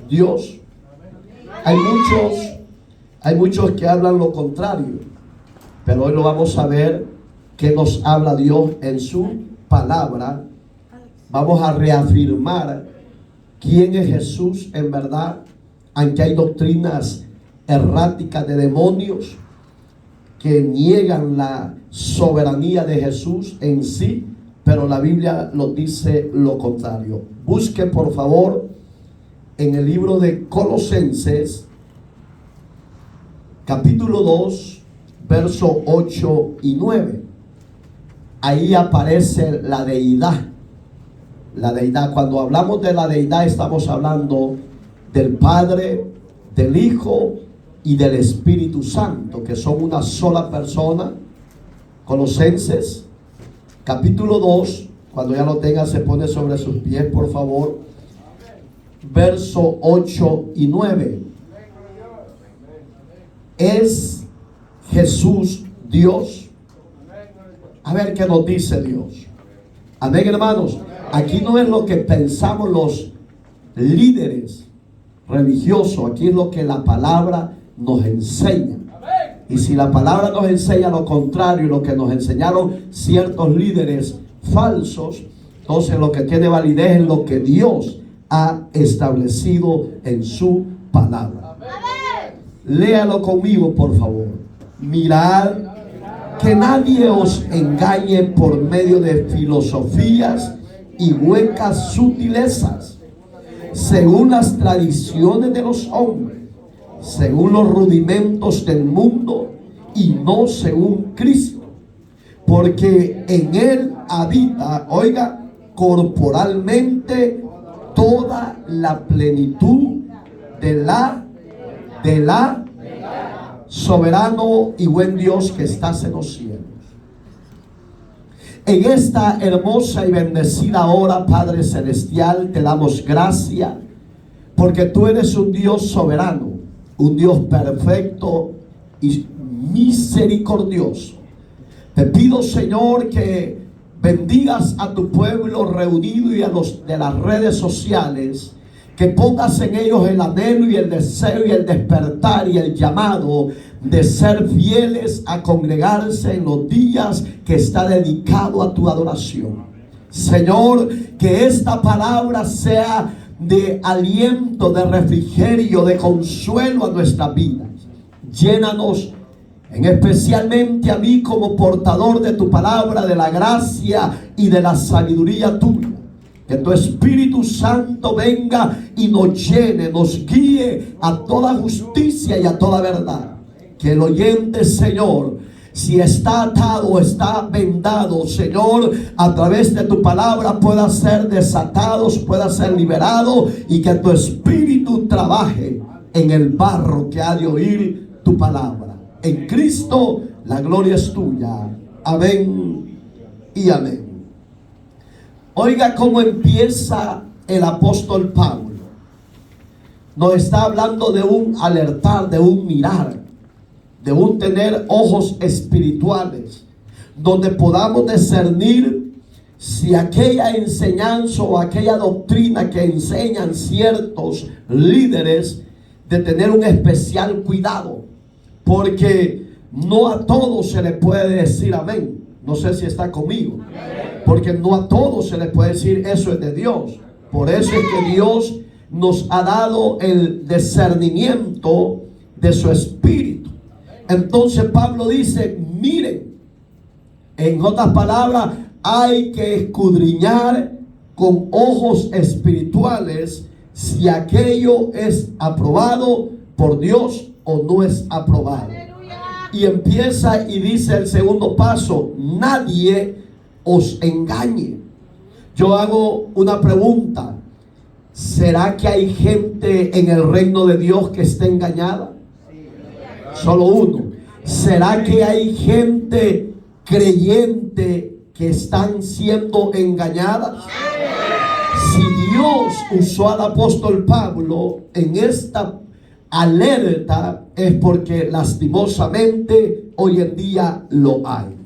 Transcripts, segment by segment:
Dios. Hay muchos que hablan lo contrario, pero hoy lo vamos a ver que nos habla Dios en su palabra. Vamos a reafirmar quién es Jesús en verdad, aunque hay doctrinas erráticas de demonios que niegan la soberanía de Jesús en sí, pero la Biblia nos dice lo contrario. Busque por favor en el libro de Colosenses, capítulo 2, versos 8 y 9. Ahí aparece la deidad. La deidad, cuando hablamos de la deidad, estamos hablando del Padre, del Hijo y del Espíritu Santo, que son una sola persona. Colosenses, capítulo 2, cuando ya lo tenga, se pone sobre sus pies, por favor. Verso 8 y 9. ¿Es Jesús Dios? A ver qué nos dice Dios. Amén, hermanos. Aquí no es lo que pensamos los líderes religiosos. Aquí es lo que la palabra nos enseña. Y si la palabra nos enseña lo contrario, lo que nos enseñaron ciertos líderes falsos, entonces lo que tiene validez es lo que Dios ha establecido en su palabra. Léalo conmigo, por favor. Mirad que nadie os engañe por medio de filosofías y huecas sutilezas, según las tradiciones de los hombres, según los rudimentos del mundo y no según Cristo, porque en él habita, oiga, corporalmente toda la plenitud de la soberano y buen Dios que estás en los cielos. En esta hermosa y bendecida hora, Padre Celestial, te damos gracias porque tú eres un Dios soberano, un Dios perfecto y misericordioso. Te pido, Señor, que bendigas a tu pueblo reunido y a los de las redes sociales, que pongas en ellos el anhelo y el deseo y el despertar y el llamado de ser fieles a congregarse en los días que está dedicado a tu adoración. Señor, que esta palabra sea de aliento, de refrigerio, de consuelo a nuestras vidas. Llénanos, en especialmente a mí como portador de tu palabra, de la gracia y de la sabiduría tuya. Que tu Espíritu Santo venga y nos llene, nos guíe a toda justicia y a toda verdad. Que el oyente, Señor, si está atado o está vendado, Señor, a través de tu palabra pueda ser desatado, pueda ser liberado, y que tu Espíritu trabaje en el barro que ha de oír tu palabra. En Cristo la gloria es tuya. Amén y amén. Oiga cómo empieza el apóstol Pablo. Nos está hablando de un alertar, de un mirar, de un tener ojos espirituales, donde podamos discernir si aquella enseñanza o aquella doctrina que enseñan ciertos líderes, de tener un especial cuidado, porque no a todos se le puede decir amén. No sé si está conmigo. Porque no a todos se le puede decir eso es de Dios. Por eso es que Dios nos ha dado el discernimiento de su espíritu. Entonces Pablo dice, miren, en otras palabras, hay que escudriñar con ojos espirituales si aquello es aprobado por Dios o no es aprobado. Y empieza y dice el segundo paso, nadie os engañe. Yo hago una pregunta: ¿será que hay gente en el reino de Dios que esté engañada? Solo uno. ¿Será que hay gente creyente que están siendo engañadas? Si Dios usó al apóstol Pablo en esta alerta, es porque lastimosamente hoy en día lo hay.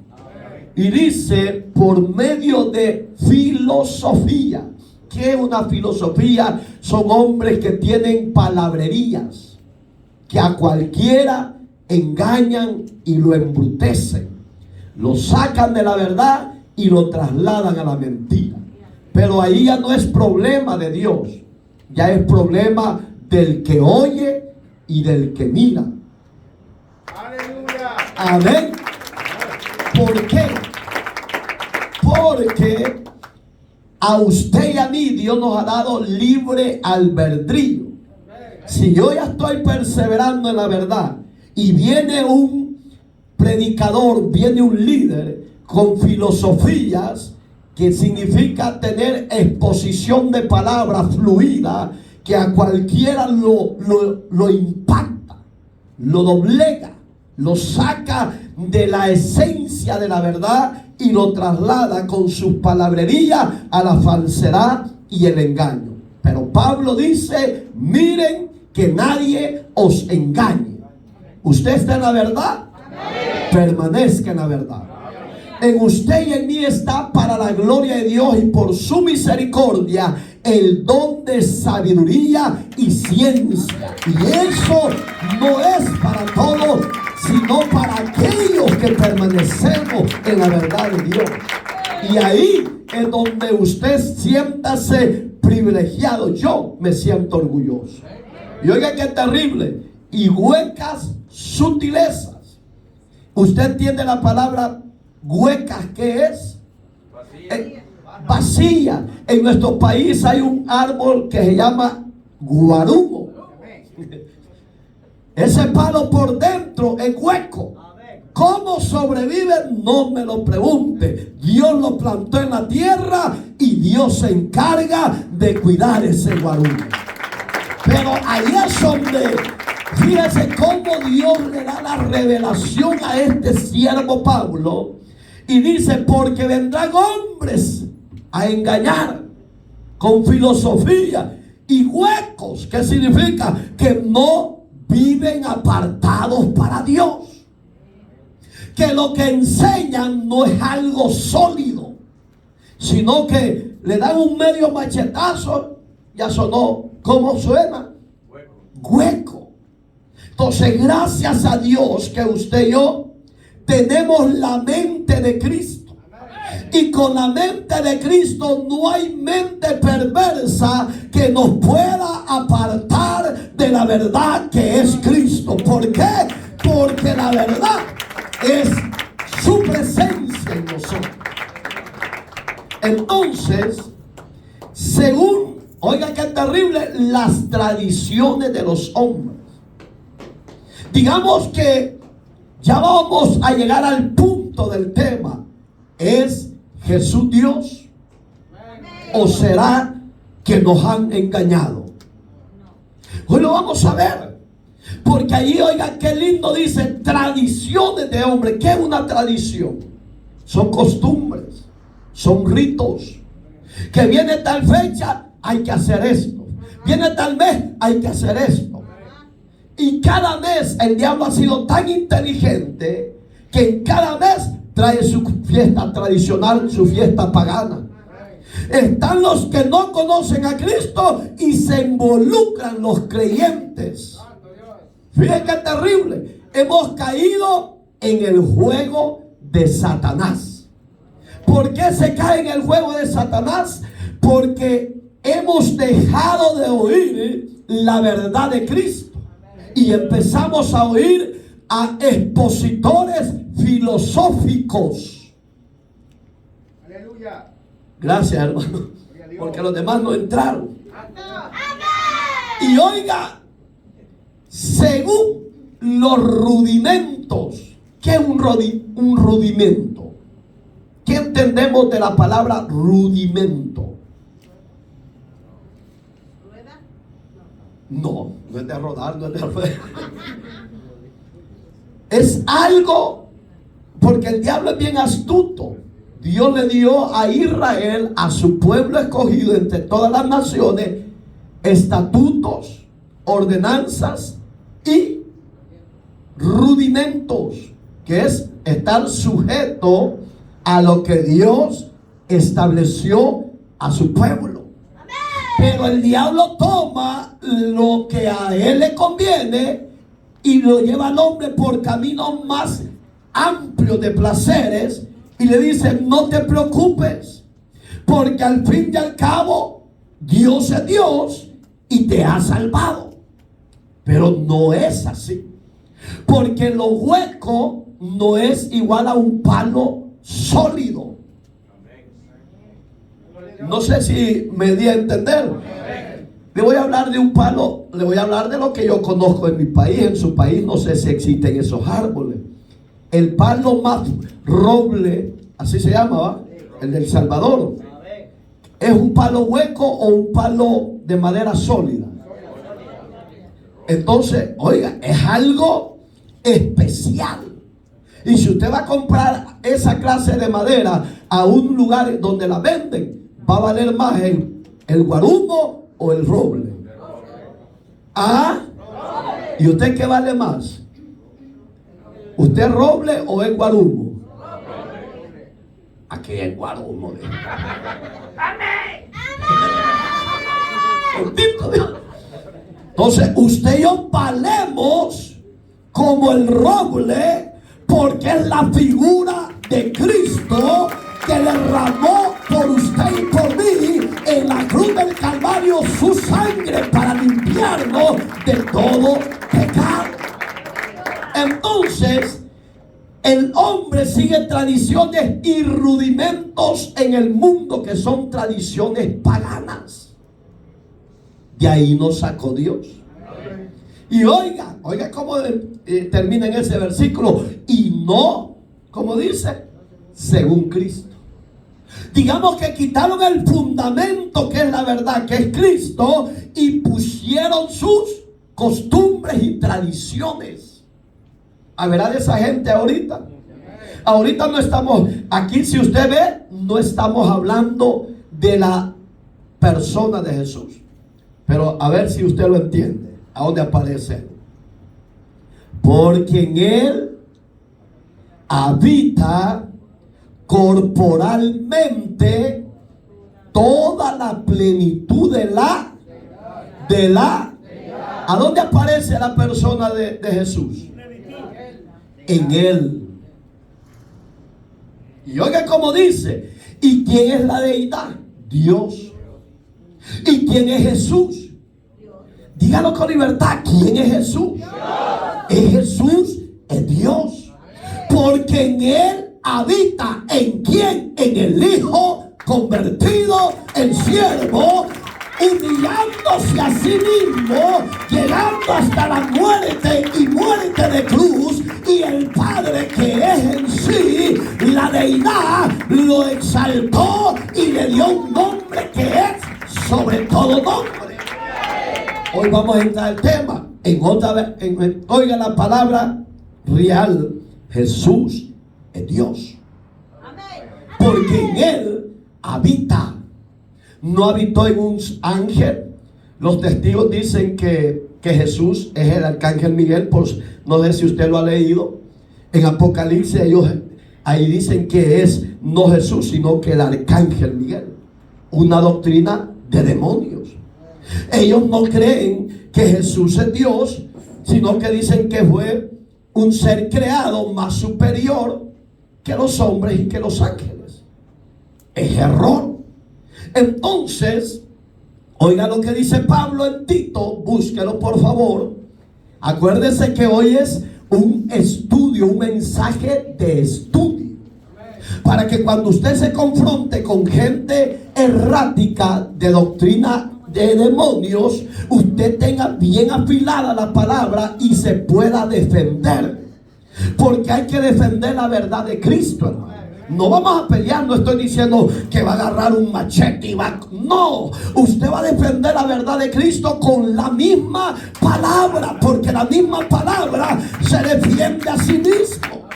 Y dice, por medio de filosofía. ¿Qué es una filosofía? son hombres que tienen palabrerías, que a cualquiera engañan y lo embrutecen, lo sacan de la verdad y lo trasladan a la mentira. Pero ahí ya no es problema de Dios, ya es problema del que oye y del que mira. Aleluya. Amén. ¿Por qué? Porque a usted y a mí Dios nos ha dado libre albedrío. Si yo ya estoy perseverando en la verdad y viene un predicador, viene un líder con filosofías, que significa tener exposición de palabras fluida, que a cualquiera lo impacta, lo doblega, lo saca de la esencia de la verdad y lo traslada con sus palabrerías a la falsedad y el engaño. Pero Pablo dice: miren que nadie os engañe. Usted está en la verdad, permanezca en la verdad. En usted y en mí está, para la gloria de Dios y por su misericordia, el don de sabiduría y ciencia. Y eso no es para todos, sino para aquellos que permanecemos en la verdad de Dios. Y ahí es donde usted siéntase privilegiado. Yo me siento orgulloso. Y oiga qué terrible. Y huecas sutilezas. Usted entiende la palabra huecas, ¿qué es? Vacía. En nuestro país hay un árbol que se llama guarumo. Ese palo por dentro es hueco. ¿Cómo sobrevive? No me lo pregunte. Dios lo plantó en la tierra y Dios se encarga de cuidar ese guarumo. Pero ahí es donde, fíjese cómo Dios le da la revelación a este siervo Pablo. Y dice: porque vendrán hombres a engañar con filosofía y huecos, que significa que no viven apartados para Dios, que lo que enseñan no es algo sólido, sino que le dan un medio machetazo, ya sonó. ¿Cómo suena? Hueco. Entonces, gracias a Dios que usted y yo tenemos la mente de Cristo. Y con la mente de Cristo no hay mente perversa que nos pueda apartar de la verdad que es Cristo. ¿Por qué? Porque la verdad es su presencia en nosotros. Entonces, según, oiga qué terrible, las tradiciones de los hombres. Digamos que ya vamos a llegar al punto del tema. ¿Es Jesús Dios? ¿O será que nos han engañado? Hoy lo vamos a ver. Porque ahí, oiga qué lindo dice: tradiciones de hombre. ¿Qué es una tradición? Son costumbres, son ritos. Que viene tal fecha, hay que hacer esto. Viene tal mes, hay que hacer esto. Y cada mes el diablo ha sido tan inteligente que en cada mes trae su fiesta tradicional, su fiesta pagana. Están los que no conocen a Cristo y se involucran los creyentes. Fíjense qué terrible. Hemos caído en el juego de Satanás. ¿Por qué se cae en el juego de Satanás? Porque hemos dejado de oír la verdad de Cristo y empezamos a oír a expositores filosóficos. Aleluya. Gracias, hermano, porque los demás no entraron. Y oiga, según los rudimentos, ¿qué es un rudimento? ¿Qué entendemos de la palabra rudimento? No, no es de rodar, no es de rodar. Es algo, porque el diablo es bien astuto. Dios le dio a Israel, a su pueblo escogido entre todas las naciones, estatutos, ordenanzas y rudimentos, que es estar sujeto a lo que Dios estableció a su pueblo. Pero el diablo toma lo que a él le conviene y lo lleva al hombre por caminos más amplios de placeres y le dice: no te preocupes, porque al fin y al cabo Dios es Dios y te ha salvado. Pero no es así, porque lo hueco no es igual a un palo sólido. No sé si me di a entender. Le voy a hablar de un palo, le voy a hablar de lo que yo conozco en mi país. En su país no sé si existen esos árboles. El palo más roble, así se llama, ¿va? El del Salvador. ¿Es un palo hueco o un palo de madera sólida? Entonces, oiga, es algo especial. Y si usted va a comprar esa clase de madera a un lugar donde la venden, va a valer más el guarumo o el roble. ¿Ah? ¿Y usted qué vale más? ¿Usted es roble o es guarumo? Aquí es guarumo. Entonces usted y yo valemos como el roble, porque es la figura de Cristo que derramó por usted y por mí en la cruz del Calvario su sangre para limpiarnos de todo pecado. Entonces el hombre sigue tradiciones y rudimentos en el mundo que son tradiciones paganas. De ahí nos sacó Dios. Y oiga cómo termina en ese versículo. Y no, como dice, según Cristo. Digamos que quitaron el fundamento, que es la verdad, que es Cristo, y pusieron sus costumbres y tradiciones. A ver, a esa gente ahorita. Ahorita no estamos, aquí si usted ve, no estamos hablando de la persona de Jesús. Pero a ver si usted lo entiende. ¿A dónde aparece? Porque en él habita corporalmente toda la plenitud de la ¿a dónde aparece la persona de Jesús? En él. Y oiga cómo dice: ¿y quién es la deidad? Dios. ¿Y quién es Jesús? Dígalo con libertad. ¿Quién es Jesús? Es Jesús, es Dios. Porque en él habita, ¿en quién? En el Hijo convertido en siervo, humillándose a sí mismo, llegando hasta la muerte y muerte de cruz. Y el Padre, que es en sí la deidad, lo exaltó y le dio un nombre que es sobre todo nombre. Hoy vamos a entrar al tema. Oiga la palabra real: Jesús es Dios. Porque en él habita. No habitó en un ángel. Los testigos dicen que Jesús es el arcángel Miguel. Pues no sé si usted lo ha leído. En Apocalipsis ellos ahí dicen que es no Jesús, sino que el arcángel Miguel. Una doctrina de demonios. Ellos no creen que Jesús es Dios, sino que dicen que fue un ser creado más superior que los hombres y que los ángeles. Es error. Entonces, oiga lo que dice Pablo en Tito, búsquelo por favor. Acuérdese que hoy es un estudio, un mensaje de estudio, para que cuando usted se confronte con gente errática de doctrina de demonios, usted tenga bien afilada la palabra y se pueda defender. Porque hay que defender la verdad de Cristo, hermano. No vamos a pelear, no estoy diciendo que va a agarrar un machete y va. No, usted va a defender la verdad de Cristo con la misma palabra, porque la misma palabra se defiende a sí mismo.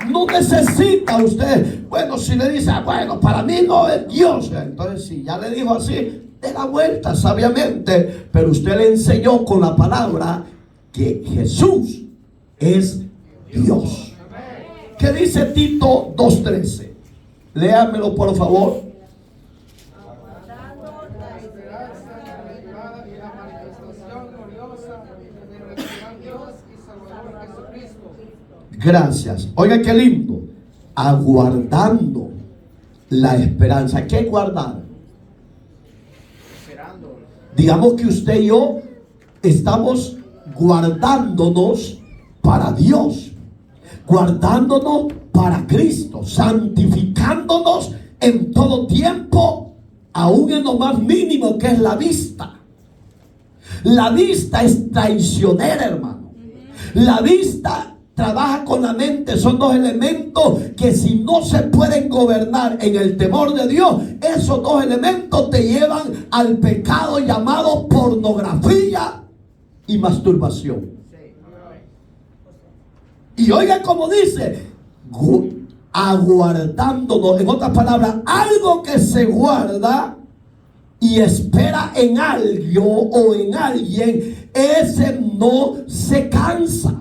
No necesita usted, bueno, si le dice, bueno, para mí no es Dios, entonces si ya le dijo así, de la vuelta sabiamente, pero usted le enseñó con la palabra que Jesús es Dios. ¿Qué dice Tito 2:13? Léamelo por favor. Gracias. Oiga qué lindo. Aguardando la esperanza. ¿Qué guardar? Digamos que usted y yo estamos guardándonos para Dios, guardándonos para Cristo, santificándonos en todo tiempo, aún en lo más mínimo que es la vista. La vista es traicionera, hermano. La vista trabaja con la mente. Son dos elementos que, si no se pueden gobernar en el temor de Dios, esos dos elementos te llevan al pecado llamado pornografía y masturbación. Y oiga como dice, aguardándonos, en otras palabras, algo que se guarda y espera en algo o en alguien, ese no se cansa.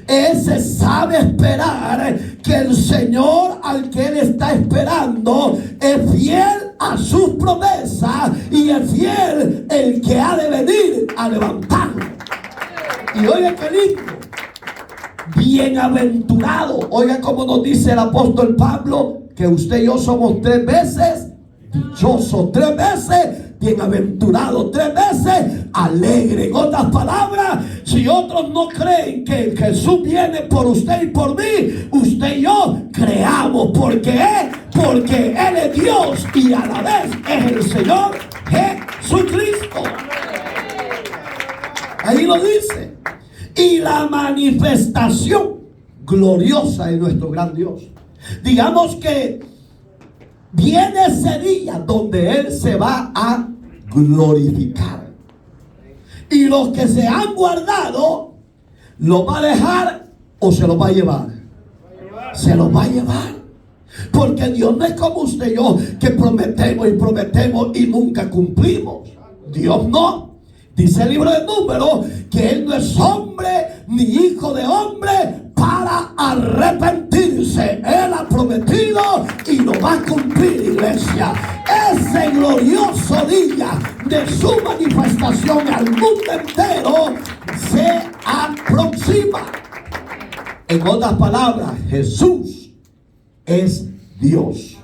Ese sabe esperar que el Señor al que él está esperando es fiel a sus promesas y es fiel el que ha de venir a levantarlo. Y oiga qué lindo. Bienaventurado. Oiga como nos dice el apóstol Pablo, que usted y yo somos 3 veces dichosos, 3 veces bienaventurado, 3 veces alegre. En otras palabras, si otros no creen que Jesús viene por usted y por mí, usted y yo creamos, porque Él es Dios y a la vez es el Señor Jesucristo. Ahí lo dice. Y la manifestación gloriosa de nuestro gran Dios. Digamos que viene ese día donde Él se va a glorificar. Y los que se han guardado, ¿los va a dejar o se los va a llevar? Se los va a llevar. Porque Dios no es como usted y yo, que prometemos y prometemos y nunca cumplimos. Dios no. Dice el libro de Números que Él no es hombre ni hijo de hombre para arrepentirse. Él ha prometido y lo va a cumplir, iglesia. Ese glorioso día de su manifestación al mundo entero se aproxima. En otras palabras, Jesús es Dios.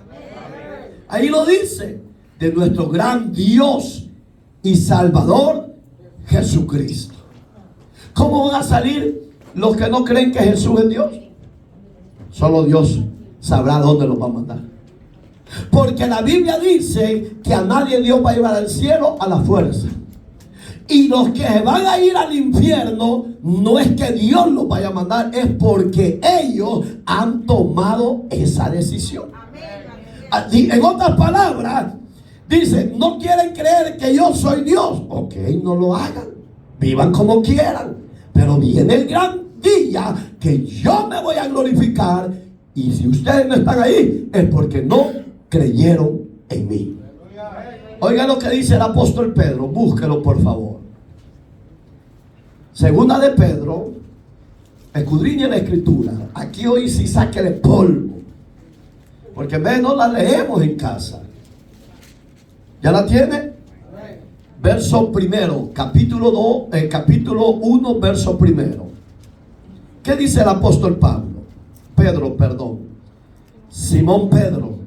Ahí lo dice, de nuestro gran Dios y Salvador Jesucristo. ¿Cómo van a salir los que no creen que Jesús es Dios? Solo Dios sabrá dónde los va a mandar. Porque la Biblia dice que a nadie Dios va a llevar al cielo a la fuerza. Y los que van a ir al infierno, no es que Dios los vaya a mandar, es porque ellos han tomado esa decisión. En otras palabras, dice, no quieren creer que yo soy Dios. Ok, no lo hagan. Vivan como quieran. Pero viene el gran día que yo me voy a glorificar. Y si ustedes no están ahí, es porque no creyeron en mí. Oiga lo que dice el apóstol Pedro. Búsquelo por favor. Segunda de Pedro. Escudriñe la escritura. Aquí hoy sí sáquele polvo. Porque en vez no la leemos en casa. ¿Ya la tiene? Verso primero, capítulo 1, verso primero. ¿Qué dice el apóstol Pedro, perdón. Simón Pedro,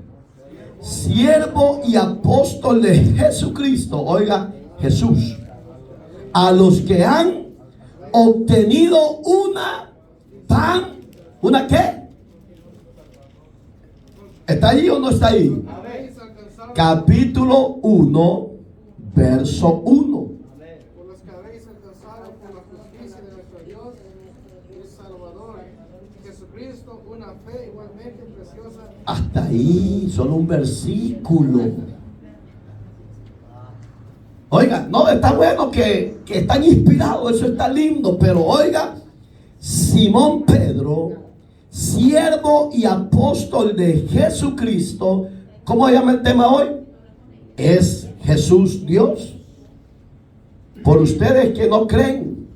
siervo y apóstol de Jesucristo. Oiga, Jesús. A los que han obtenido ¿una qué? ¿Está ahí o no está ahí? Capítulo 1, verso 1. Por los que habéis alcanzado por la justicia de nuestro Dios y Salvador Jesucristo una fe igualmente preciosa. Hasta ahí, solo un versículo. Oiga, no, está bueno que están inspirados, eso está lindo, pero oiga, Simón Pedro, siervo y apóstol de Jesucristo. ¿Cómo se llama el tema hoy? ¿Es Jesús Dios? Por ustedes que no creen,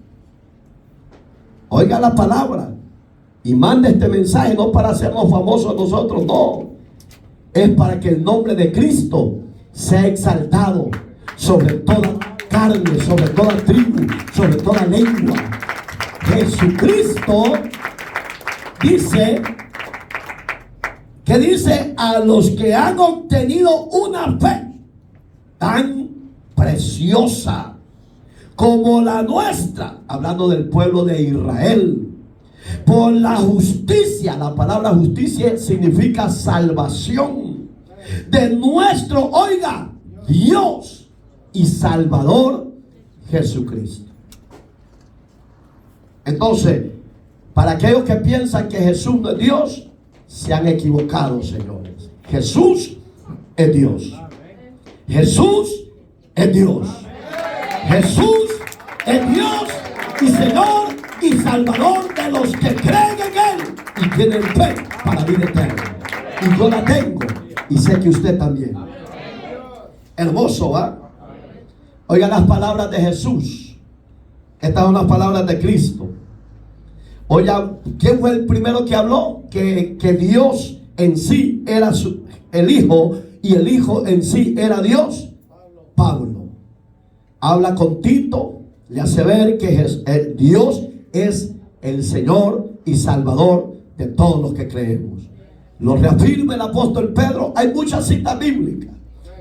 oiga la palabra y mande este mensaje, no para hacernos famosos nosotros, no. Es para que el nombre de Cristo sea exaltado sobre toda carne, sobre toda tribu, sobre toda lengua. Jesucristo dice a los que han obtenido una fe tan preciosa como la nuestra, hablando del pueblo de Israel, por la justicia. La palabra justicia significa salvación de nuestro, oiga, Dios y Salvador Jesucristo. Entonces, para aquellos que piensan que Jesús no es Dios, se han equivocado, señores. Jesús es Dios. Jesús es Dios. Jesús es Dios y Señor y Salvador de los que creen en Él y tienen fe para vida eterna. Y yo la tengo y sé que usted también. Hermoso, ¿va? Oigan las palabras de Jesús. Estas son las palabras de Cristo. Oigan, ¿quién fue el primero que habló? Que Dios en sí era el Hijo y el Hijo en sí era Dios. Pablo. Habla con Tito, le hace ver que Dios es el Señor y Salvador de todos los que creemos. Lo reafirma el apóstol Pedro. Hay muchas citas bíblicas,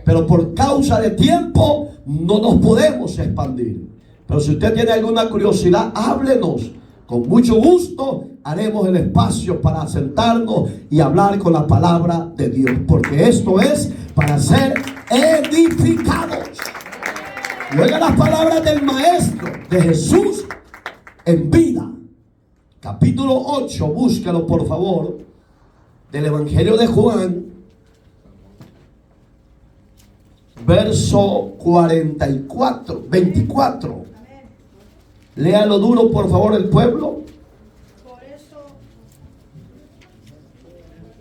pero por causa de tiempo no nos podemos expandir. Pero si usted tiene alguna curiosidad, háblenos. Con mucho gusto haremos el espacio para sentarnos y hablar con la palabra de Dios, porque esto es para ser edificados. Y oiga las palabras del Maestro, de Jesús en vida. Capítulo 8, búsquelo por favor, del Evangelio de Juan, verso 24. Léalo duro, por favor, el pueblo.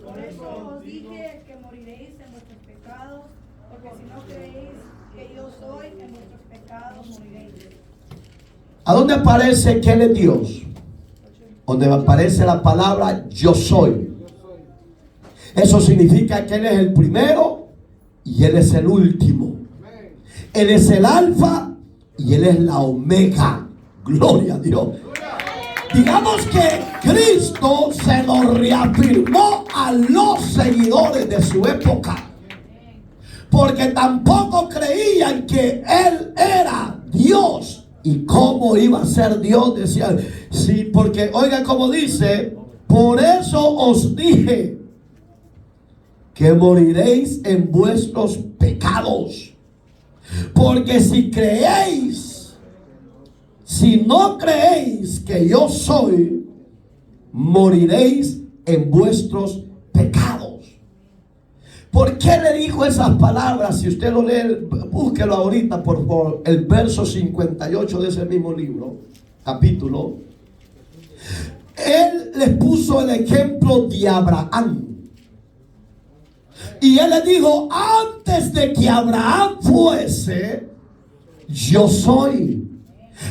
Por eso os dije que moriréis en vuestros pecados, porque si no creéis que yo soy, en vuestros pecados moriréis. ¿A dónde aparece que Él es Dios? Donde aparece la palabra yo soy. Eso significa que Él es el primero y Él es el último. Él es el alfa y Él es la omega. Gloria a Dios. Digamos que Cristo se lo reafirmó a los seguidores de su época, porque tampoco creían que Él era Dios. ¿Y cómo iba a ser Dios? Decían, sí, porque oiga como dice, por eso os dije que moriréis en vuestros pecados, porque si no creéis que yo soy, moriréis en vuestros pecados. ¿Por qué le dijo esas palabras? Si usted lo lee, búsquelo ahorita por favor, el verso 58 de ese mismo libro, capítulo. Él les puso el ejemplo de Abraham. Y Él le dijo, antes de que Abraham fuese, yo soy.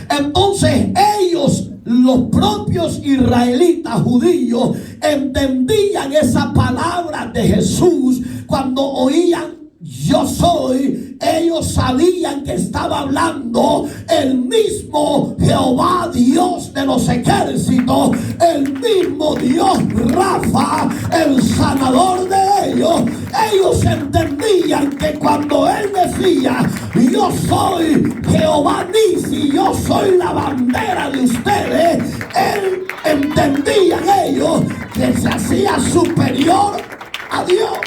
Entonces ellos, los propios israelitas judíos, entendían esa palabra de Jesús cuando oían yo soy. Ellos sabían que estaba hablando el mismo Jehová, Dios de los ejércitos, el mismo Dios Rafa, el sanador de ellos. Ellos entendían que cuando Él decía yo soy Jehová Nisi, yo soy la bandera de ustedes, Él entendían ellos que se hacía superior a Dios.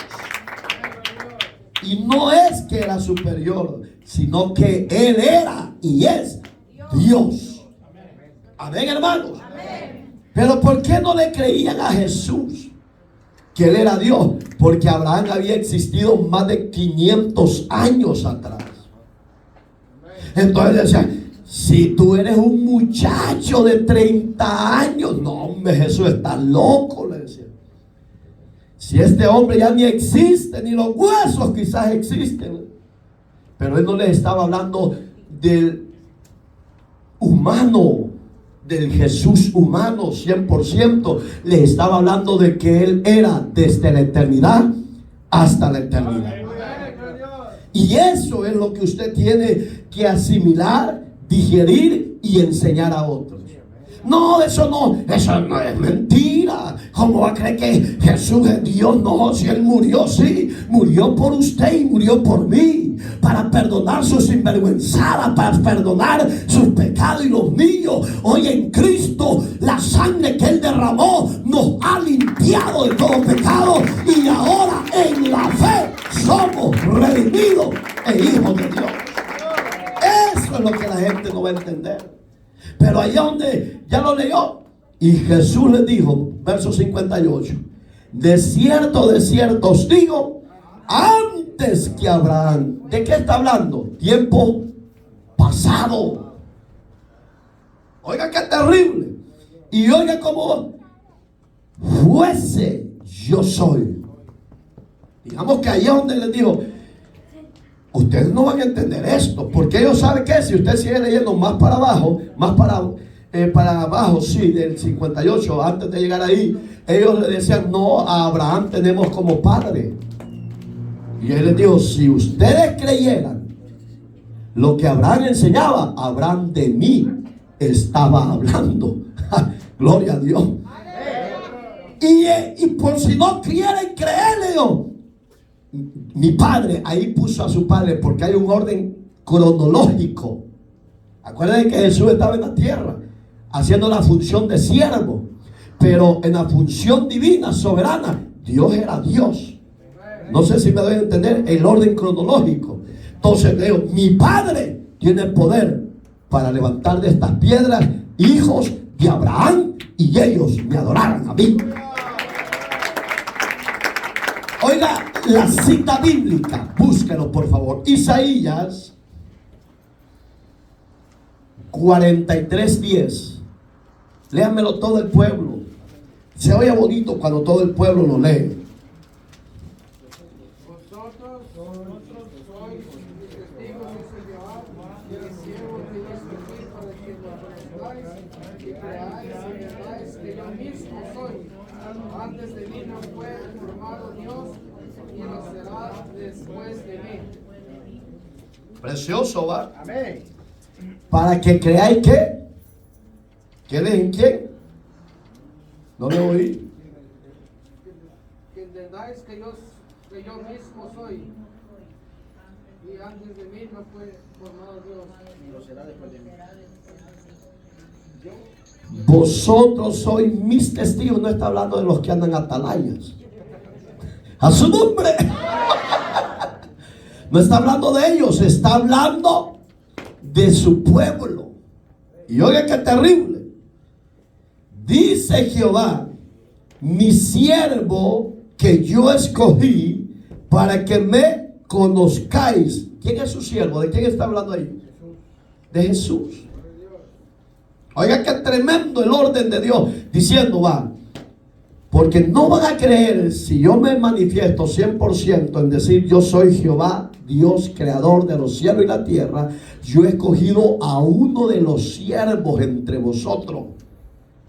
Y no es que era superior, sino que Él era y es Dios. Amén, hermanos. Pero ¿por qué no le creían a Jesús que Él era Dios? Porque Abraham había existido más de 500 años atrás. Entonces decían, si tú eres un muchacho de 30 años, no hombre, Jesús está loco, le decían. Si este hombre ya ni existe, ni los huesos quizás existen. Pero Él no les estaba hablando del humano, del Jesús humano 100%. Les estaba hablando de que Él era desde la eternidad hasta la eternidad. Y eso es lo que usted tiene que asimilar, digerir y enseñar a otros. No, eso no es mentira. ¿Cómo va a creer que Jesús es Dios? No, si Él murió, sí, murió por usted y murió por mí, para perdonar sus sinvergüenzadas, para perdonar sus pecados y los míos. Hoy en Cristo, la sangre que Él derramó nos ha limpiado de todo pecado, y ahora en la fe somos redimidos e hijos de Dios. Eso es lo que la gente no va a entender. Pero allá donde ya lo leyó, y Jesús les dijo, verso 58, de cierto os digo, antes que Abraham. ¿De qué está hablando? Tiempo pasado. Oiga qué terrible. Y oiga cómo fuese yo soy. Digamos que allá donde les dijo, ustedes no van a entender esto, porque ellos saben que si usted sigue leyendo más para abajo, para abajo, sí, del 58, antes de llegar ahí, ellos le decían, no, a Abraham tenemos como padre. Y él les dijo, si ustedes creyeran lo que Abraham enseñaba, Abraham de mí estaba hablando. Gloria a Dios. Y por si no quieren creerle, mi padre, ahí puso a su padre, porque hay un orden cronológico. Acuérdense que Jesús estaba en la tierra haciendo la función de siervo, pero en la función divina, soberana, Dios era Dios. No sé si me doy a entender el orden cronológico. Entonces leo, mi padre tiene poder para levantar de estas piedras hijos de Abraham, y ellos me adoraran a mí. Oiga la cita bíblica, búsquelo por favor. Isaías 43:10. Léanmelo todo el pueblo. Se oye bonito cuando todo el pueblo lo lee. Vosotros sois mis testigos, dice Jehová, y el siervo que yo escogí para que lo conozcáis y creáis y veáis que yo mismo soy. Antes de mí no fue formado Dios, y lo será después de mí. Precioso, ¿va? Amén. Para que creáis que leen quién. No le oí. Que entendáis que yo mismo soy, y antes de mí no fue formado Dios, y lo será después de mí. Vosotros sois mis testigos. No está hablando de los que andan atalayas. A su nombre. No está hablando de ellos, está hablando de su pueblo. Y oiga qué terrible. Dice Jehová, mi siervo que yo escogí para que me conozcáis. ¿Quién es su siervo? ¿De quién está hablando ahí? De Jesús. Oiga qué tremendo el orden de Dios. Diciendo, va, porque no van a creer si yo me manifiesto 100% en decir yo soy Jehová, Dios creador de los cielos y la tierra. Yo he escogido a uno de los siervos entre vosotros.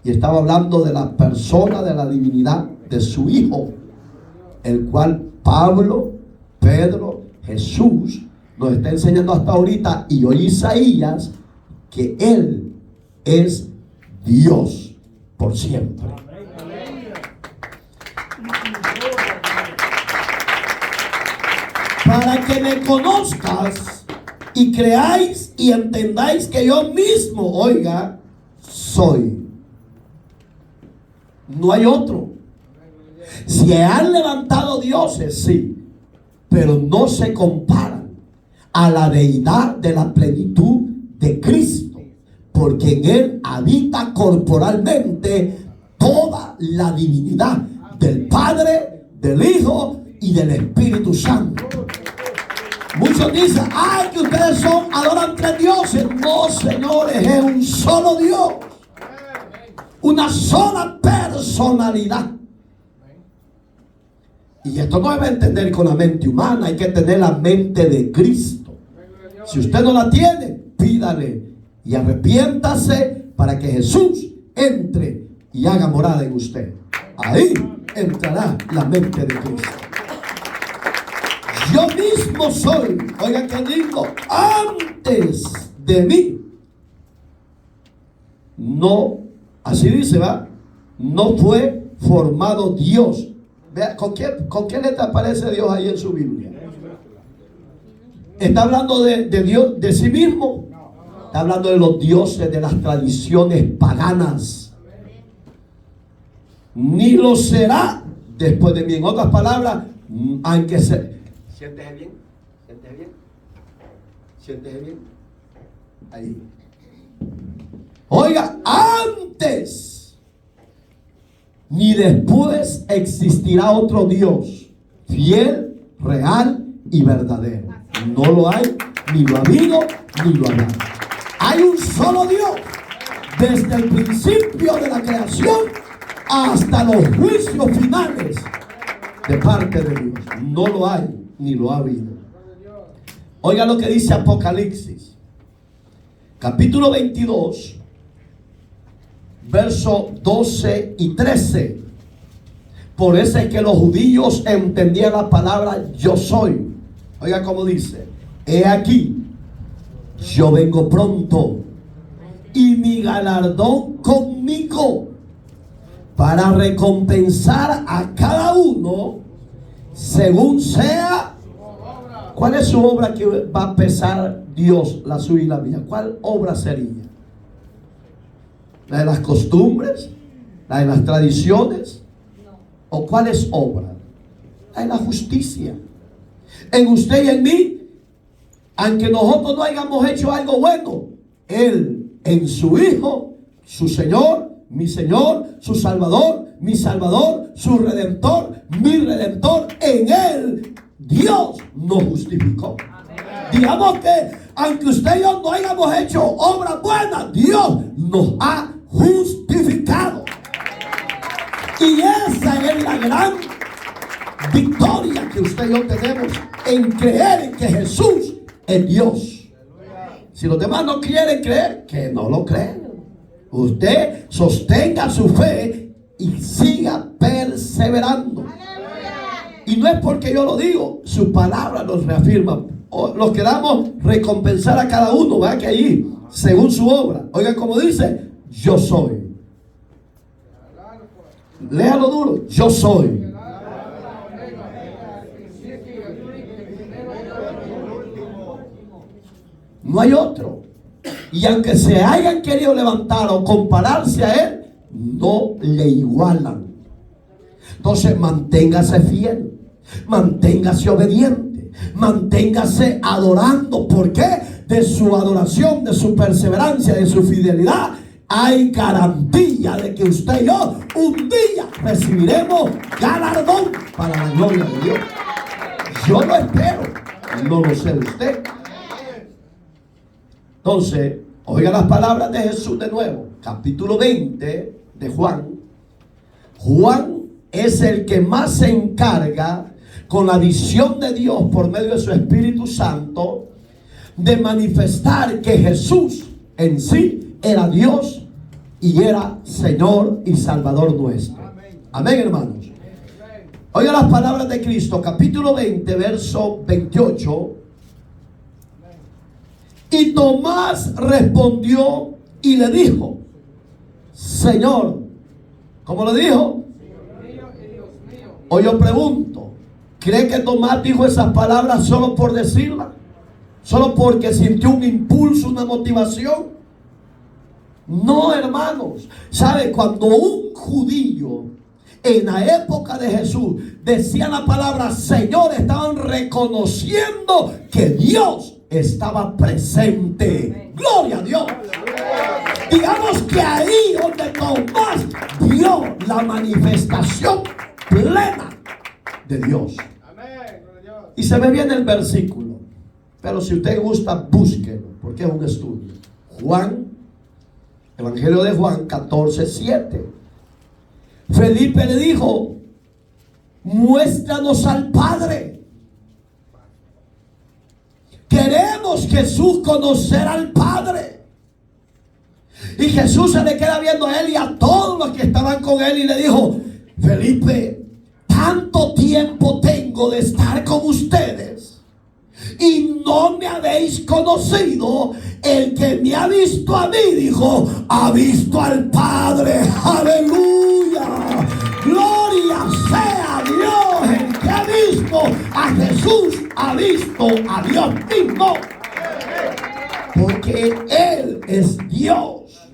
Y estaba hablando de la persona, de la divinidad de su Hijo, el cual Pablo, Pedro, Jesús nos está enseñando hasta ahorita, y hoy Isaías, que Él es Dios por siempre. Para que me conozcas y creáis y entendáis que yo mismo, oiga, soy. No hay otro. Se han levantado dioses, sí, pero no se comparan a la deidad de la plenitud de Cristo, porque en Él habita corporalmente toda la divinidad del Padre, del Hijo y del Espíritu Santo. Muchos dicen, ay, que ustedes adoran tres dioses. No, señores, es un solo Dios, una sola personalidad. Y esto no debe entender con la mente humana, hay que tener la mente de Cristo. Si usted no la tiene, pídale y arrepiéntase para que Jesús entre y haga morada en usted. Ahí entrará la mente de Cristo. yo mismo soy. Oigan qué lindo. Antes de mí. No, así dice, ¿va? No fue formado Dios. Vea, ¿con qué letra aparece Dios ahí en su Biblia? ¿Está hablando de Dios, de sí mismo? Está hablando de los dioses de las tradiciones paganas. Ni lo será después de mí. En otras palabras, aunque se... Siéntese bien, siéntese bien, siéntese bien. Ahí. Oiga, antes ni después existirá otro Dios fiel, real y verdadero. No lo hay, ni lo ha habido, ni lo habrá. Hay un solo Dios desde el principio de la creación hasta los juicios finales de parte de Dios. No lo hay, ni lo ha habido. Oiga lo que dice Apocalipsis, capítulo 22, versos 12 y 13. Por eso es que los judíos entendían la palabra yo soy. Oiga cómo dice: he aquí, yo vengo pronto, y mi galardón conmigo, para recompensar a cada uno según sea. ¿Cuál es su obra que va a pesar Dios, la suya y la mía? ¿Cuál obra sería? ¿La de las costumbres? ¿La de las tradiciones? ¿O cuál es obra? La de la justicia. En usted y en mí, aunque nosotros no hayamos hecho algo bueno, Él en su Hijo, su Señor, mi Señor, su Salvador, mi Salvador, su Redentor, mi Redentor, en Él Dios nos justificó. Digamos que aunque usted y yo no hayamos hecho obras buenas, Dios nos ha justificado. Y esa es la gran victoria que usted y yo tenemos, en creer en que Jesús es Dios. Si los demás no quieren creer, que no lo crean. Usted sostenga su fe y siga perseverando. Y no es porque yo lo digo, su palabra nos reafirma. Los queramos recompensar a cada uno, ¿verdad? Que allí, según su obra. Oigan como dice: yo soy. Léalo duro: yo soy. No hay otro. Y aunque se hayan querido levantar o compararse a Él, no le igualan. Entonces manténgase fiel, manténgase obediente, manténgase adorando. ¿Por qué? De su adoración, de su perseverancia, de su fidelidad, hay garantía de que usted y yo un día recibiremos galardón para la gloria de Dios. Yo lo espero, no lo sé de usted. Entonces, oiga las palabras de Jesús de nuevo. Capítulo 20 de Juan. Juan es el que más se encarga, con la visión de Dios por medio de su Espíritu Santo, de manifestar que Jesús en sí era Dios y era Señor y Salvador nuestro. Amén, hermanos. Oiga las palabras de Cristo, capítulo 20, verso 28. Y Tomás respondió y le dijo: Señor. ¿Cómo le dijo? O yo pregunto, ¿cree que Tomás dijo esas palabras solo por decirlas? ¿Solo porque sintió un impulso, una motivación? No, hermanos. ¿Sabe? Cuando un judío en la época de Jesús decía la palabra Señor, estaban reconociendo que Dios estaba presente. Gloria a Dios. Digamos que ahí donde Tomás vio la manifestación plena de Dios. Y se me viene el versículo, pero si usted gusta, búsquelo, porque es un estudio. Juan, Evangelio de Juan 14:7. Felipe le dijo: muéstranos al Padre. Queremos, Jesús, conocer al Padre. Y Jesús se le queda viendo a él y a todos los que estaban con él y le dijo: Felipe, tanto tiempo tengo de estar con ustedes y no me habéis conocido. El que me ha visto a mí, dijo, ha visto al Padre. Aleluya. Gloria sea Dios. El que ha visto a Jesús ha visto a Dios mismo. Porque Él es Dios.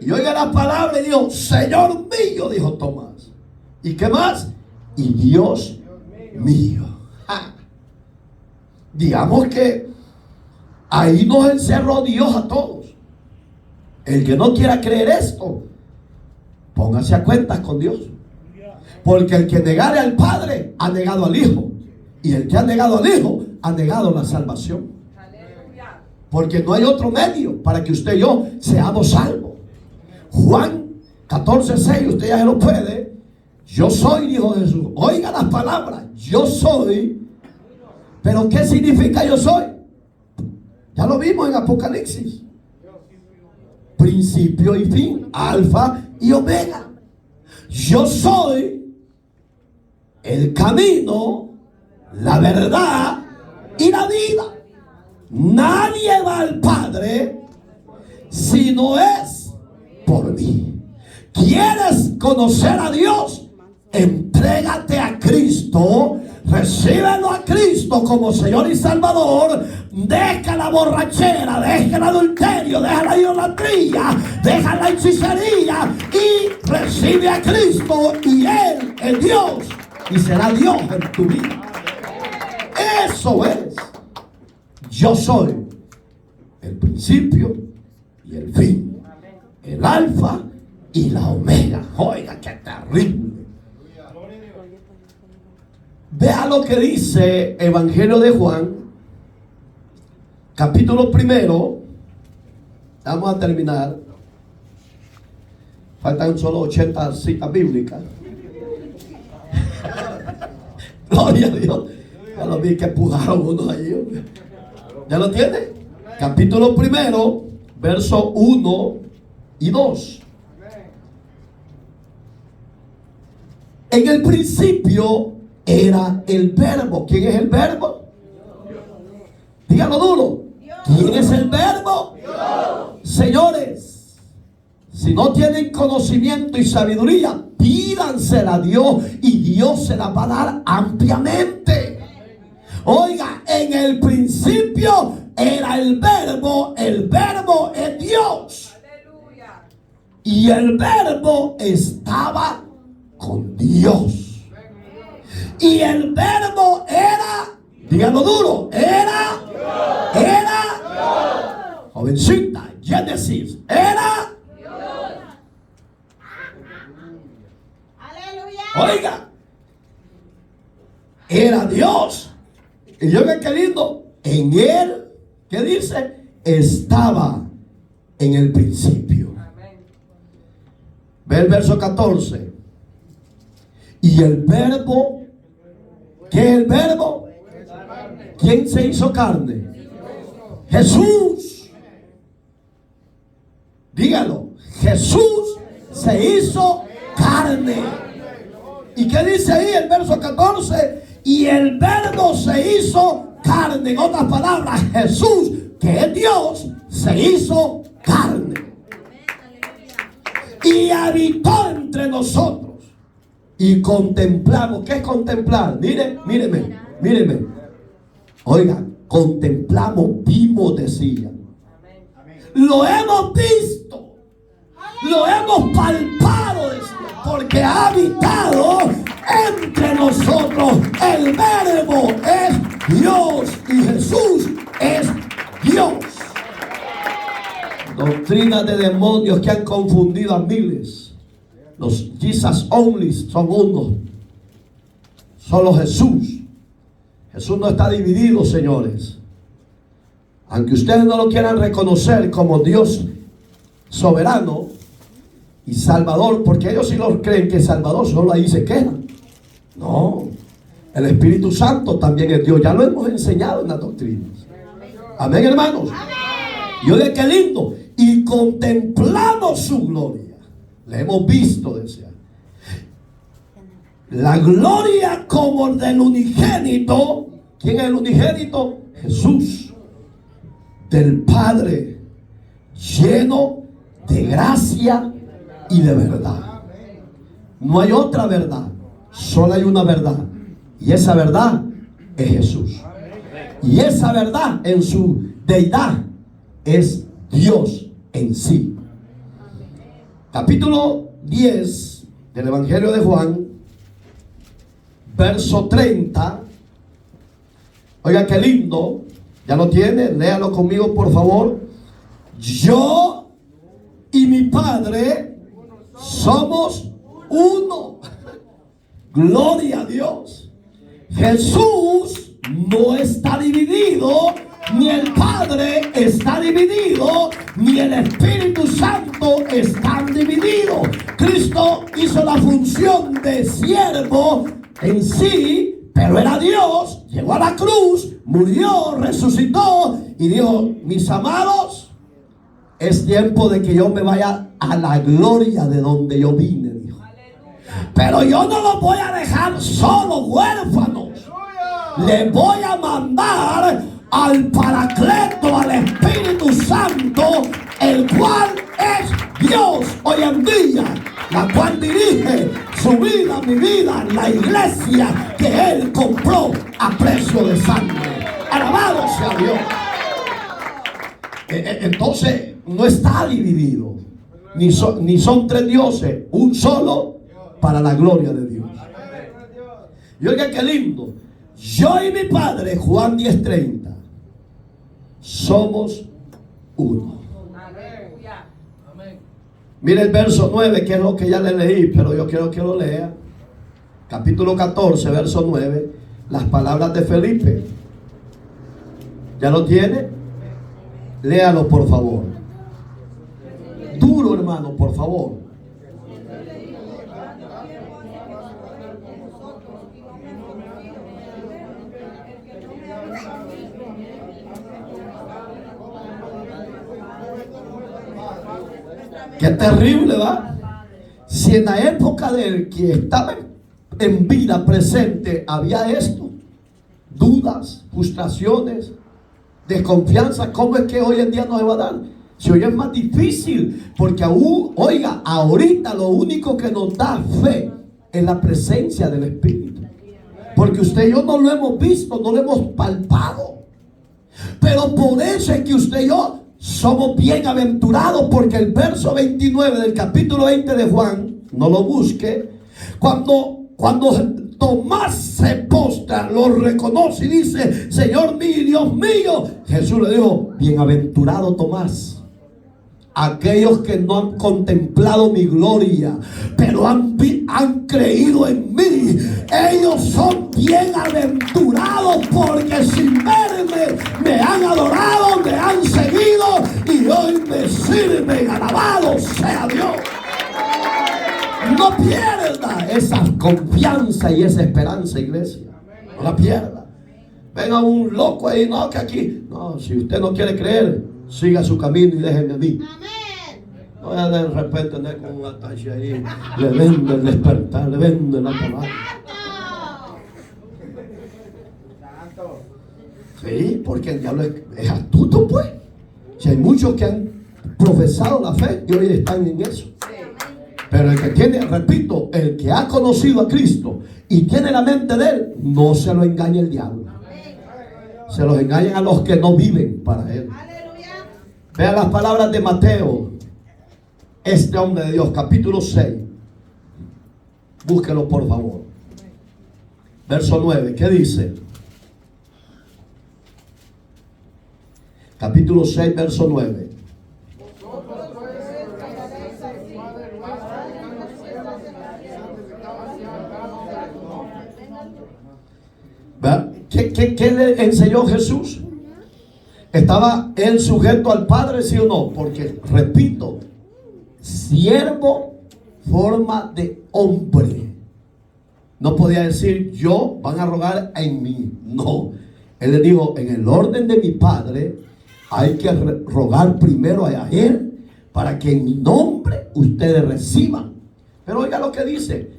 Y oiga la palabra de Dios, Señor mío, dijo Tomás. ¿Y qué más? Y Dios mío. Digamos que ahí nos encerró Dios a todos. El que no quiera creer esto, póngase a cuentas con Dios. Porque el que negare al Padre ha negado al Hijo. Y el que ha negado al Hijo ha negado la salvación. Porque no hay otro medio para que usted y yo seamos salvos. Juan 14:6, usted ya se lo puede. Yo soy, dijo Jesús. Oiga las palabras, yo soy. Pero ¿qué significa yo soy? Ya lo vimos en Apocalipsis. Principio y fin, alfa y omega. Yo soy el camino, la verdad y la vida. Nadie va al Padre si no es por mí. ¿Quieres conocer a Dios? Entrégate a Cristo. Recíbelo a Cristo como Señor y Salvador. Deja la borrachera, deja el adulterio, deja la idolatría, deja la hechicería y recibe a Cristo, y Él es Dios y será Dios en tu vida. Eso es. Yo soy el principio y el fin, el alfa y la omega. Oiga, qué terrible. Vea lo que dice Evangelio de Juan, capítulo 1. Vamos a terminar. Faltan solo 80 citas bíblicas. Gloria a Dios. Ya lo vi que empujaron uno ahí. ¿Ya lo tiene? Capítulo 1, verso 1 y 2. En el principio era el verbo. ¿Quién es el verbo? Dígalo duro. ¿Quién es el verbo? Señores, si no tienen conocimiento y sabiduría, pídansela a Dios y Dios se la va a dar ampliamente. Oiga, en el principio era el verbo es Dios. Y el verbo estaba con Dios. Y el verbo era, dígalo duro, era, jovencita, Génesis, era, oiga, era Dios. Y yo qué lindo, en Él, ¿qué dice? Estaba en el principio. Ve el verso 14. Y el verbo, ¿qué es el verbo? ¿Quién se hizo carne? Jesús. Dígalo. Jesús se hizo carne. ¿Y qué dice ahí el verso 14? Y el verbo se hizo carne. En otras palabras, Jesús, que es Dios, se hizo carne. Y habitó entre nosotros. Y contemplamos. ¿Qué es contemplar? Míreme. Oiga, contemplamos, vimos, decía. Lo hemos visto. Lo hemos palpado, decía. Porque ha habitado entre nosotros. El verbo es Dios y Jesús es Dios. Doctrinas de demonios que han confundido a miles. Los Jesus only son uno. Solo Jesús. Jesús no está dividido, señores. Aunque ustedes no lo quieran reconocer como Dios soberano y Salvador, porque ellos sí lo creen que es Salvador, solo ahí se quedan. No, el Espíritu Santo también es Dios. Ya lo hemos enseñado en las doctrinas. Amén, hermanos. Y oye, qué lindo. Y contemplamos su gloria. Le hemos visto, decía. La gloria como del unigénito. ¿Quién es el unigénito? Jesús, del Padre, lleno de gracia y de verdad. No hay otra verdad, solo hay una verdad, y esa verdad es Jesús. Y esa verdad en su deidad es Dios en sí. Capítulo 10 del Evangelio de Juan, verso 30. Oiga qué lindo. ¿Ya lo tiene? Léalo conmigo por favor. Yo y mi Padre somos uno. Gloria a Dios. Jesús no está dividido, ni el Padre está dividido, ni el Espíritu Santo está dividido. Cristo hizo la función de siervo en sí, pero era Dios. Llegó a la cruz, murió, resucitó y dijo: mis amados, es tiempo de que yo me vaya a la gloria de donde yo vine, dijo. Pero yo no los voy a dejar solos, huérfanos. Le voy a mandar al Paracleto, al Espíritu Santo, el cual es Dios hoy en día, la cual dirige su vida, mi vida, la iglesia que Él compró a precio de sangre. Alabado sea Dios. Entonces no está dividido, ni son tres dioses, un solo para la gloria de Dios. Y oiga qué lindo. Yo y mi Padre, Juan 10:30, somos uno. Mire el verso 9, que es lo que ya le leí, pero yo quiero que lo lea. Capítulo 14, verso 9, las palabras de Felipe. ¿Ya lo tiene? Léalo por favor. Duro, hermano, por favor. Qué terrible, ¿va? Si en la época del que estaba en vida presente había esto, dudas, frustraciones, desconfianza, ¿cómo es que hoy en día no se va a dar? Si hoy es más difícil, porque aún, oiga, ahorita lo único que nos da fe es la presencia del Espíritu. Porque usted y yo no lo hemos visto, no lo hemos palpado. Pero por eso es que usted y yo somos bienaventurados, porque el verso 29 del capítulo 20 de Juan, no lo busque, cuando Tomás se postra, lo reconoce y dice: Señor mío y Dios mío, Jesús le dijo: bienaventurado Tomás, aquellos que no han contemplado mi gloria, pero han creído en mí, ellos son bienaventurados, porque sin verme me han adorado, me han seguido y hoy me sirven. Alabado sea Dios. No pierda esa confianza y esa esperanza, iglesia. No la pierda. Venga un loco ahí, no, que aquí. No, si usted no quiere creer, siga su camino y déjenme a mí. No vaya de repente andar con un atache ahí. Le vende el despertar, le vende la palabra. Sí, porque el diablo es astuto, pues. Si hay muchos que han profesado la fe y hoy están en eso. Pero el que tiene, repito, el que ha conocido a Cristo y tiene la mente de Él, no se lo engaña el diablo. Se los engañan a los que no viven para Él. Vean las palabras de Mateo, este hombre de Dios, capítulo 6. Búsquelo por favor. Verso 9, ¿qué dice? Capítulo 6, verso 9. ¿Qué le enseñó Jesús? ¿Estaba él sujeto al Padre, sí o no? Porque, repito, siervo, forma de hombre. No podía decir: yo van a rogar en mí. No. Él le dijo: en el orden de mi Padre hay que rogar primero a Él, para que en mi nombre ustedes reciban. Pero oiga lo que dice: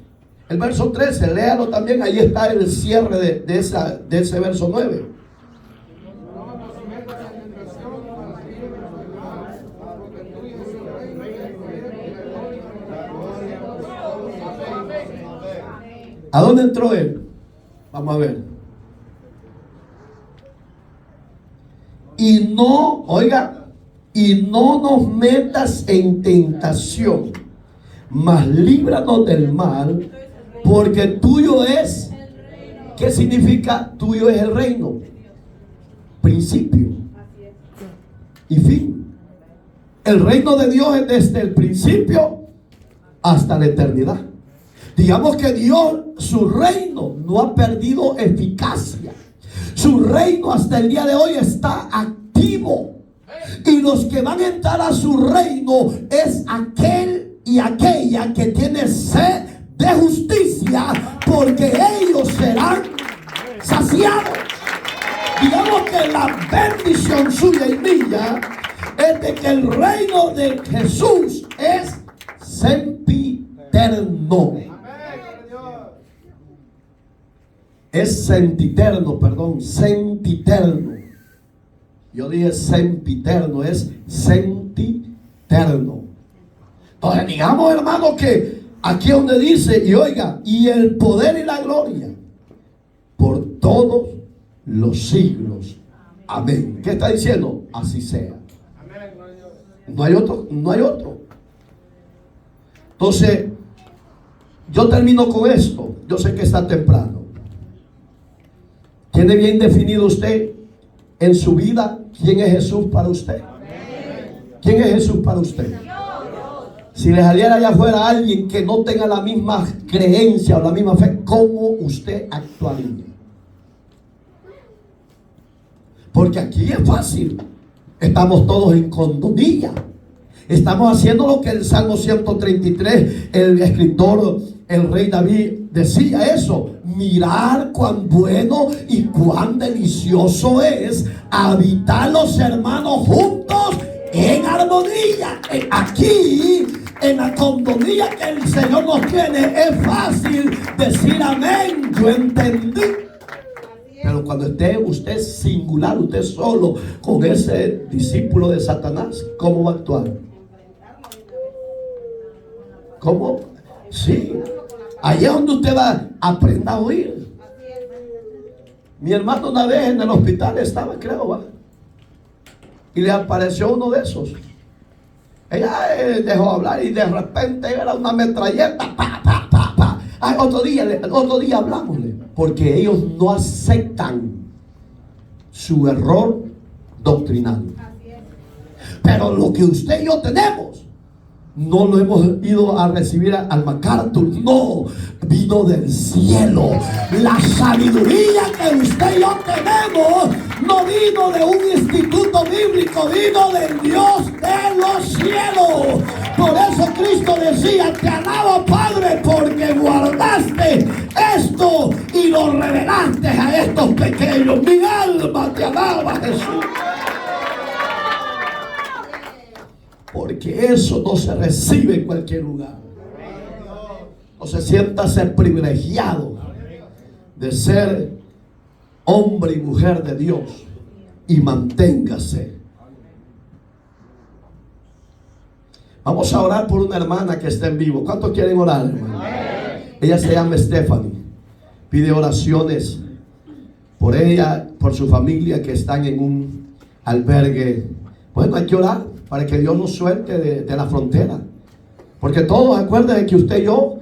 El verso 13, léalo también, ahí está el cierre de ese verso 9. ¿A dónde entró él? Vamos a ver. Y no, oiga, y no nos metas en tentación, mas líbranos del mal, porque tuyo es. ¿Qué significa tuyo es el reino? Principio y fin. El reino de Dios es desde el principio hasta la eternidad. Digamos que Dios, su reino no ha perdido eficacia. Su reino hasta el día de hoy está activo. Y los que van a entrar a su reino es aquel y aquella que tiene sed de justicia, porque ellos serán saciados. Digamos que la bendición suya y mía es de que el reino de Jesús es sempiterno. Es sempiterno. Yo dije sempiterno, es sempiterno. Entonces digamos, hermano, que aquí es donde dice, y oiga, y el poder y la gloria por todos los siglos. Amén. ¿Qué está diciendo? Así sea. No hay otro. Entonces, yo termino con esto. Yo sé que está temprano. ¿Tiene bien definido usted en su vida quién es Jesús para usted? ¿Quién es Jesús para usted? Si le saliera allá afuera alguien que no tenga la misma creencia o la misma fe, ¿cómo usted actuaría? Porque aquí es fácil. Estamos todos en condomilla. Estamos haciendo lo que el Salmo 133, el escritor, el rey David decía eso. Mirar cuán bueno y cuán delicioso es habitar los hermanos juntos en armonía. Aquí, en la condomilla que el Señor nos tiene, es fácil decir amén. Yo entendí. Pero cuando esté usted singular, usted solo, con ese discípulo de Satanás, ¿cómo va a actuar? ¿Cómo? Sí. Allá es donde usted va a aprender a oír. Mi hermano una vez en el hospital estaba, creo, ¿va? Y le apareció uno de esos. Ella dejó hablar y de repente era una metralleta. Pa, pa, pa, pa. Ay, otro día hablámosle. Porque ellos no aceptan su error doctrinal. Pero lo que usted y yo tenemos, no lo hemos ido a recibir al MacArthur. No, vino del cielo. La sabiduría que usted y yo tenemos no vino de un instituto bíblico, vino del Dios de los cielos. Por eso Cristo decía: te alabo, Padre, porque guardaste esto y lo revelaste a estos pequeños. Mi alma te alaba, Jesús. Porque eso no se recibe en cualquier lugar. No se sienta ser privilegiado de ser hombre y mujer de Dios, y manténgase. Vamos a orar por una hermana que está en vivo. ¿Cuántos quieren orar, hermano? Ella se llama Stephanie. Pide oraciones por ella, por su familia que están en un albergue. Bueno, hay que orar para que Dios nos suelte de la frontera. Porque todos, acuérdense que usted y yo,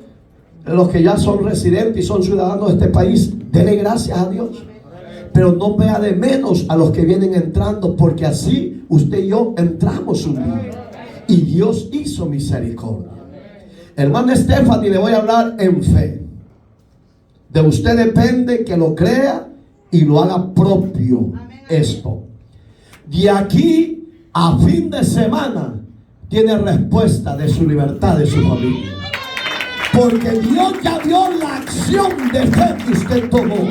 los que ya son residentes y son ciudadanos de este país, denle gracias a Dios. Pero no vea de menos a los que vienen entrando, porque así usted y yo entramos un día. Y Dios hizo misericordia. Hermana Stephanie, le voy a hablar en fe. De usted depende que lo crea y lo haga propio. Esto. De aquí a fin de semana tiene respuesta de su libertad, de su familia. Porque Dios ya vio la acción de fe que usted tomó.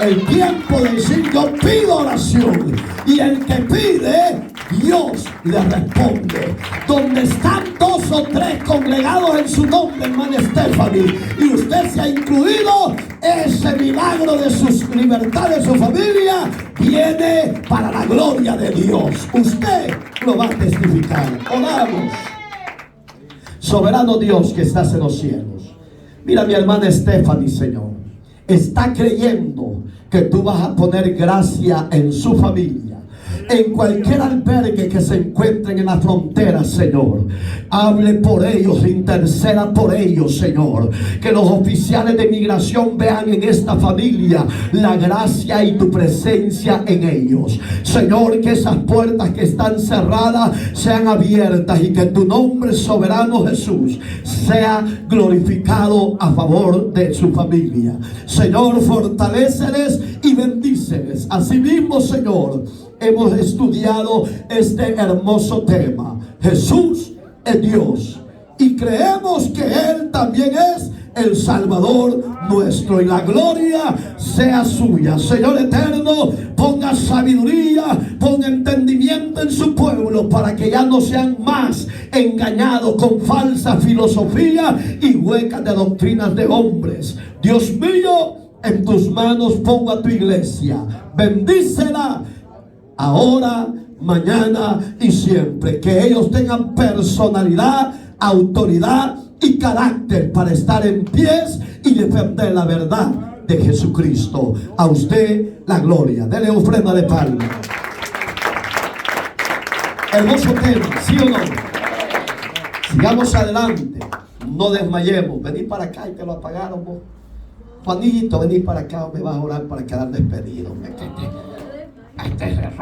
El tiempo de decir: yo pido oración. Y el que pide, Dios le responde. Donde están dos o tres congregados en en su nombre, hermana Stephanie, y usted se ha incluido, ese milagro de su libertad de su familia viene para la gloria de Dios. Usted lo va a testificar. Oramos. Soberano Dios que estás en los cielos, mira mi hermana Stephanie, Señor, está creyendo que tú vas a poner gracia en su familia. En cualquier albergue que se encuentren en la frontera, Señor, hable por ellos, interceda por ellos, Señor. Que los oficiales de migración vean en esta familia la gracia y tu presencia en ellos. Señor, que esas puertas que están cerradas sean abiertas y que tu nombre, soberano Jesús, sea glorificado a favor de su familia. Señor, fortaléceles y bendíceles. Asimismo, Señor, hemos estudiado este hermoso tema. Jesús es Dios y creemos que Él también es el Salvador nuestro, y la gloria sea suya. Señor eterno, ponga sabiduría, ponga entendimiento en su pueblo para que ya no sean más engañados con falsa filosofía y huecas de doctrinas de hombres. Dios mío, en tus manos pongo a tu iglesia. Bendícela ahora, mañana y siempre. Que ellos tengan personalidad, autoridad y carácter para estar en pies y defender la verdad de Jesucristo. A usted la gloria. Dele ofrenda de palma. Hermoso tema, ¿sí o no? Sigamos adelante. No desmayemos. Vení para acá y te lo apagaron vos. Juanito, vení para acá o me vas a orar para quedar despedido.